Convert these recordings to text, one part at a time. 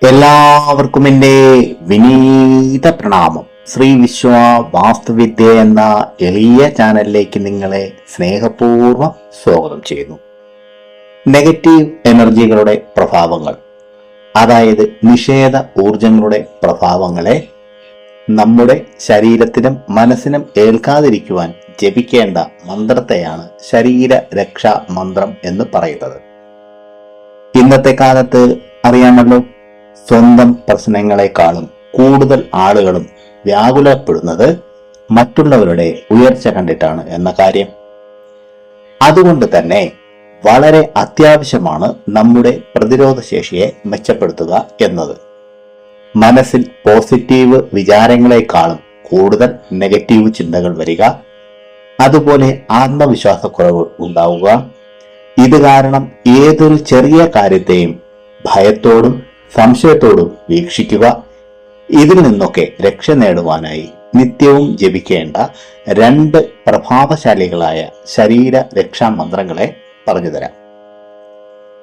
എല്ലാവർക്കും എൻ്റെ വിനീത പ്രണാമം. ശ്രീ വിശ്വ വാസ്തുവിദ്യ എന്ന എളിയ ചാനലിലേക്ക് നിങ്ങളെ സ്നേഹപൂർവ്വം സ്വാഗതം ചെയ്യുന്നു. നെഗറ്റീവ് എനർജികളുടെ പ്രഭാവങ്ങൾ, അതായത് നിഷേധ ഊർജങ്ങളുടെ പ്രഭാവങ്ങളെ നമ്മുടെ ശരീരത്തിനും മനസ്സിനും ഏൽക്കാതിരിക്കുവാൻ ജപിക്കേണ്ട മന്ത്രത്തെയാണ് ശരീര രക്ഷാ മന്ത്രം എന്ന് പറയുന്നത്. ഇന്നത്തെ കാലത്ത് അറിയാമല്ലോ, സ്വന്തം പ്രശ്നങ്ങളെക്കാളും കൂടുതൽ ആളുകളും വ്യാകുലപ്പെടുന്നത് മറ്റുള്ളവരുടെ ഉയർച്ച കണ്ടിട്ടാണ് എന്ന കാര്യം. അതുകൊണ്ട് തന്നെ വളരെ അത്യാവശ്യമാണ് നമ്മുടെ പ്രതിരോധ ശേഷിയെ മെച്ചപ്പെടുത്തുക എന്നത്. മനസ്സിൽ പോസിറ്റീവ് വിചാരങ്ങളെക്കാളും കൂടുതൽ നെഗറ്റീവ് ചിന്തകൾ വരിക, അതുപോലെ ആത്മവിശ്വാസക്കുറവ് ഉണ്ടാവുക, ഇത് കാരണം ഏതൊരു ചെറിയ കാര്യത്തെയും ഭയത്തോടും സംശയത്തോടും വീക്ഷിക്കുക. ഇതിൽ നിന്നൊക്കെ രക്ഷ നേടുവാനായി നിത്യവും ജപിക്കേണ്ട 2 പ്രഭാവശാലികളായ ശരീര രക്ഷാ മന്ത്രങ്ങളെ പറഞ്ഞു തരാം.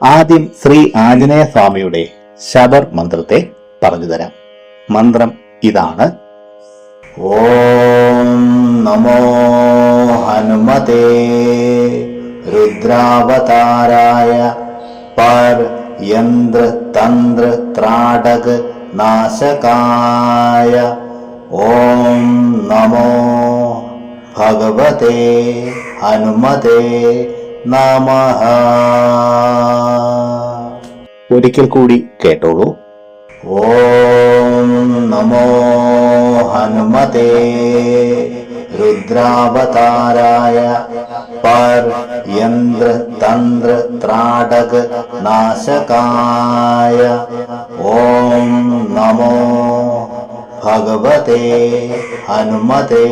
ആദ്യം ശ്രീ ആഞ്ജനേയ സ്വാമിയുടെ ശബർ മന്ത്രത്തെ പറഞ്ഞു തരാം. മന്ത്രം ഇതാണ്: ഓം നമോ ഹനുമതേ രുദ്രാവതാരായ പർ യന്ത്ര തന്ത്ര ത്രാടക നാശകായ. ഓം നമോ ഭഗവതേ ഹനുമതേ നമഃ. ഒരിക്കൽ കൂടി കേട്ടോളൂ. ഓം നമോ ഹനുമതേ രുദ്രാവതാരായ പർ യന്ത്ര തന്ത്ര ത്രാടക നാശകായ. ഓം നമോ ഭഗവതേ ഹനുമതേ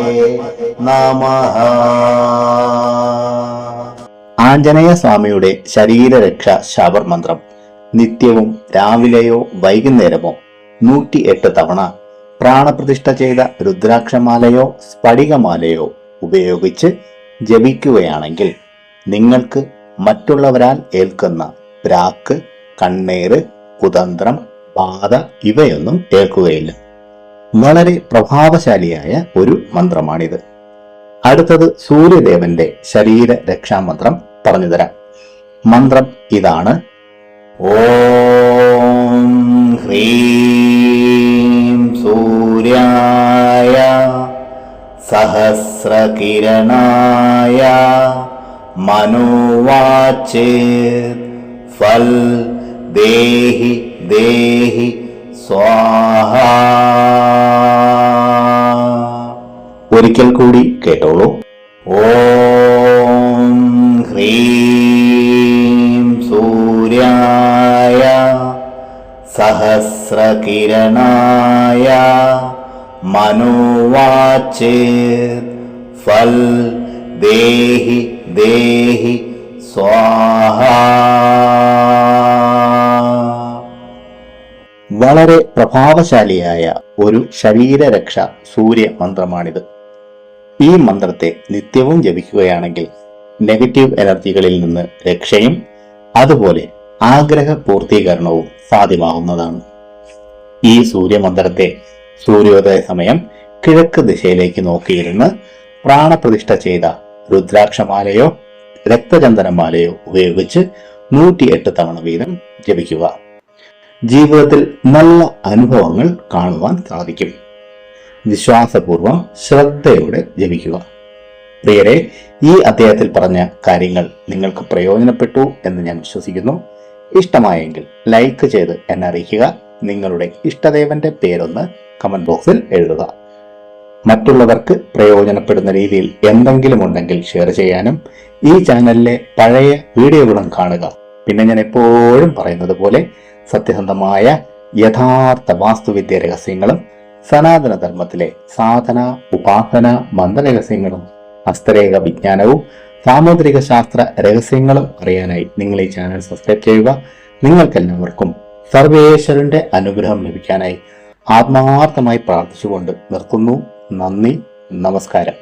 നമഃ. ആഞ്ജനേയ സ്വാമിയുടെ ശരീരരക്ഷ ശബർ മന്ത്രം നിത്യവും രാവിലെയോ വൈകുന്നേരമോ 108 തവണ പ്രാണപ്രതിഷ്ഠ ചെയ്ത രുദ്രാക്ഷമാലയോ സ്ഫടികമാലയോ ഉപയോഗിച്ച് ജപിക്കുകയാണെങ്കിൽ നിങ്ങൾക്ക് മറ്റുള്ളവരാൽ ഏൽക്കുന്ന പ്രാക്ക്, കണ്ണേറ്, കുതന്ത്രം, ബാധ ഇവയൊന്നും ഏൽക്കുകയില്ല. വളരെ പ്രഭാവശാലിയായ ഒരു മന്ത്രമാണിത്. അടുത്തത് സൂര്യദേവന്റെ ശരീര രക്ഷാമന്ത്രം പറഞ്ഞു തരാം. മന്ത്രം ഇതാണ്: ഓം ഹ്രീം സൂര്യായ സഹസ്രകിരണായ മനോവാചേത് ഫൽ ദേഹി ദേഹി സ്വാഹ. ഒരിക്കൽ കൂടി കേട്ടോളൂ. ഓം ഹ്രീം സൂര്യായ സഹസ്രകിരണായ മനോവാചേത് ഫൽ ദേഹി ദേഹി സ്വാഹ. വളരെ പ്രഭാവശാലിയായ ഒരു ശരീരരക്ഷ സൂര്യ മന്ത്രമാണിത്. ഈ മന്ത്രത്തെ നിത്യവും ജപിക്കുകയാണെങ്കിൽ നെഗറ്റീവ് എനർജികളിൽ നിന്ന് രക്ഷയും അതുപോലെ ആഗ്രഹ പൂർത്തീകരണവും സാധ്യമാകുന്നതാണ്. ഈ സൂര്യമന്ത്രത്തെ സൂര്യോദയ സമയം കിഴക്ക് ദിശയിലേക്ക് നോക്കിയിരുന്ന് പ്രാണപ്രതിഷ്ഠ ചെയ്ത രുദ്രാക്ഷമാലയോ രക്തചന്ദനമാലയോ ഉപയോഗിച്ച് 108 തവണ വീതം ജപിക്കുക. ജീവിതത്തിൽ നല്ല അനുഭവങ്ങൾ കാണുവാൻ സാധിക്കും. വിശ്വാസപൂർവം ശ്രദ്ധയോടെ ജപിക്കുക. പ്രിയരെ, ഈ അധ്യായത്തിൽ പറഞ്ഞ കാര്യങ്ങൾ നിങ്ങൾക്ക് പ്രയോജനപ്പെട്ടു എന്ന് ഞാൻ വിശ്വസിക്കുന്നു. ഇഷ്ടമായെങ്കിൽ ലൈക്ക് ചെയ്ത് എന്നെ അറിയിക്കുക. നിങ്ങളുടെ ഇഷ്ടദേവന്റെ പേരൊന്ന് കമന്റ് ബോക്സിൽ എഴുതുക. മറ്റുള്ളവർക്ക് പ്രയോജനപ്പെടുന്ന രീതിയിൽ എന്തെങ്കിലും ഉണ്ടെങ്കിൽ ഷെയർ ചെയ്യാനും ഈ ചാനലിലെ പഴയ വീഡിയോകളും കാണുക. പിന്നെ ഞാൻ എപ്പോഴും പറയുന്നത് പോലെ സത്യസന്ധമായ യഥാർത്ഥ വാസ്തുവിദ്യ രഹസ്യങ്ങളും സനാതന ധർമ്മത്തിലെ സാധന, ഉപാസന, മന്ത്രരഹസ്യങ്ങളും ഹസ്തരേഖ വിജ്ഞാനവും സാമുദ്രിക ശാസ്ത്ര രഹസ്യങ്ങളും അറിയാനായി നിങ്ങൾ ഈ ചാനൽ സബ്സ്ക്രൈബ് ചെയ്യുക. നിങ്ങൾക്കെല്ലാവർക്കും സർവേശ്വരന്റെ അനുഗ്രഹം ലഭിക്കാനായി ആത്മാർത്ഥമായി പ്രാർത്ഥിച്ചുകൊണ്ട് നിർത്തുന്നു. നന്ദി, നമസ്കാരം.